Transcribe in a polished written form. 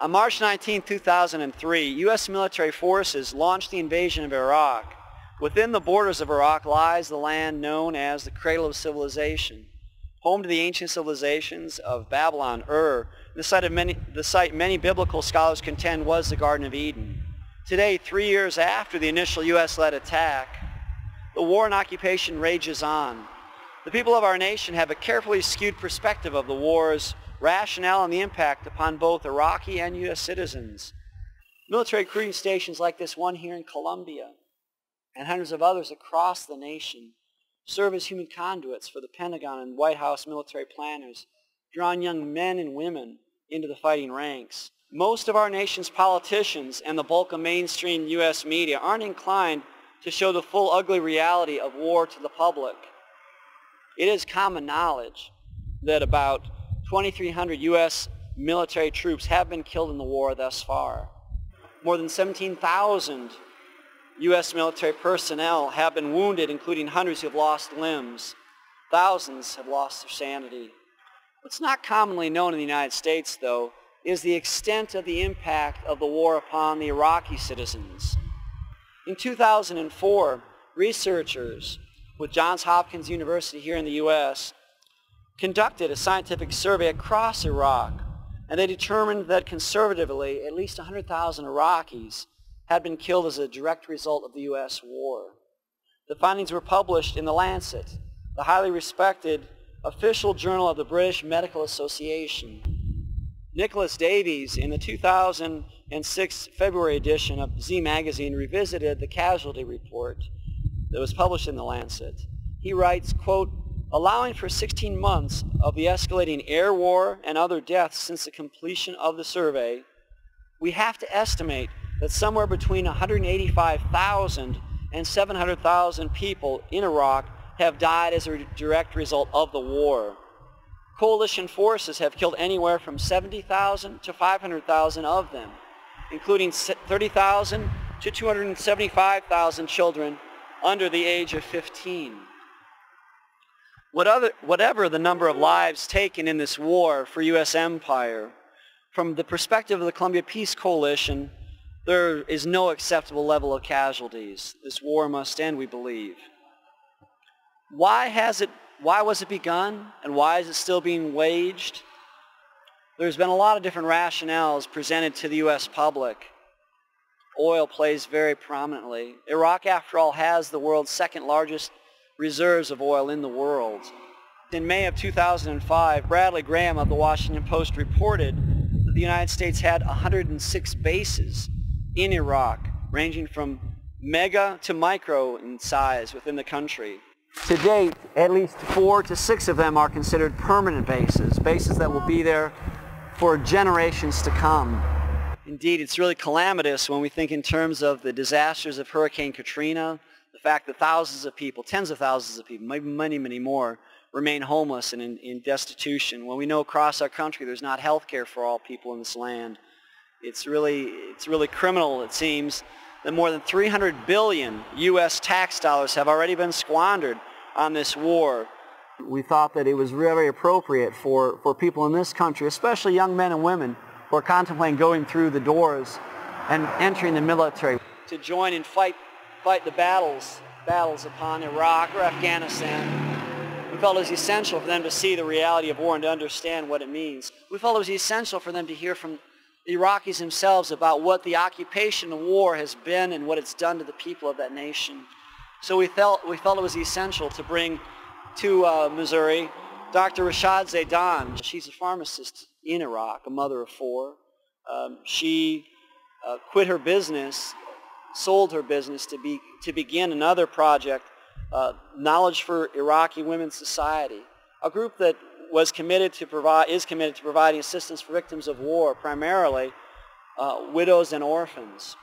On March 19, 2003, U.S. military forces launched the invasion of Iraq. Within the borders of Iraq lies the land known as the Cradle of Civilization, home to the ancient civilizations of Babylon, the site many biblical scholars contend was the Garden of Eden. Today, 3 years after the initial U.S.-led attack, the war and occupation rages on. The people of our nation have a carefully skewed perspective of the war's rationale and the impact upon both Iraqi and U.S. citizens. Military recruiting stations like this one here in Colombia and hundreds of others across the nation serve as human conduits for the Pentagon and White House military planners, drawing young men and women into the fighting ranks. Most of our nation's politicians and the bulk of mainstream U.S. media aren't inclined to show the full ugly reality of war to the public. It is common knowledge that about 2,300 U.S. military troops have been killed in the war thus far. More than 17,000 U.S. military personnel have been wounded, including hundreds who have lost limbs. Thousands have lost their sanity. What's not commonly known in the United States, though, is the extent of the impact of the war upon the Iraqi citizens. In 2004, researchers with Johns Hopkins University here in the U.S. conducted a scientific survey across Iraq, and they determined that conservatively at least 100,000 Iraqis had been killed as a direct result of the U.S. war. The findings were published in The Lancet, the highly respected official journal of the British Medical Association. Nicholas Davies, in the 2006 February edition of Z Magazine, revisited the casualty report that was published in The Lancet. He writes, quote, "Allowing for 16 months of the escalating air war and other deaths since the completion of the survey, we have to estimate that somewhere between 185,000 and 700,000 people in Iraq have died as a direct result of the war. Coalition forces have killed anywhere from 70,000 to 500,000 of them, including 30,000 to 275,000 children under the age of 15. Whatever the number of lives taken in this war for U.S. empire, from the perspective of the Columbia Peace Coalition, there is no acceptable level of casualties. This war must end, we believe. Why was it begun, and why is it still being waged? There's been a lot of different rationales presented to the U.S. public. Oil plays very prominently. Iraq, after all, has the world's second largest reserves of oil in the world. In May of 2005, Bradley Graham of the Washington Post reported that the United States had 106 bases in Iraq, ranging from mega to micro in size within the country. To date, at least 4 to 6 of them are considered permanent bases, bases that will be there for generations to come. Indeed, it's really calamitous when we think in terms of the disasters of Hurricane Katrina, the fact that thousands of people, tens of thousands of people, maybe many, many more, remain homeless and in destitution. When we know across our country there's not health care for all people in this land, it's really criminal, it seems, that more than 300 billion U.S. tax dollars have already been squandered on this war. We thought that it was very appropriate for people in this country, especially young men and women who are contemplating going through the doors and entering the military, to join and fight the battles upon Iraq or Afghanistan. We felt it was essential for them to see the reality of war and to understand what it means. We felt it was essential for them to hear from the Iraqis themselves about what the occupation of war has been and what it's done to the people of that nation. So we felt it was essential to bring to Missouri Dr. Rashad Zaidan. She's a pharmacist in Iraq, a mother of 4. She quit her business, sold her business to begin another project, Knowledge for Iraqi Women's Society, a group that is committed to providing assistance for victims of war, primarily widows and orphans.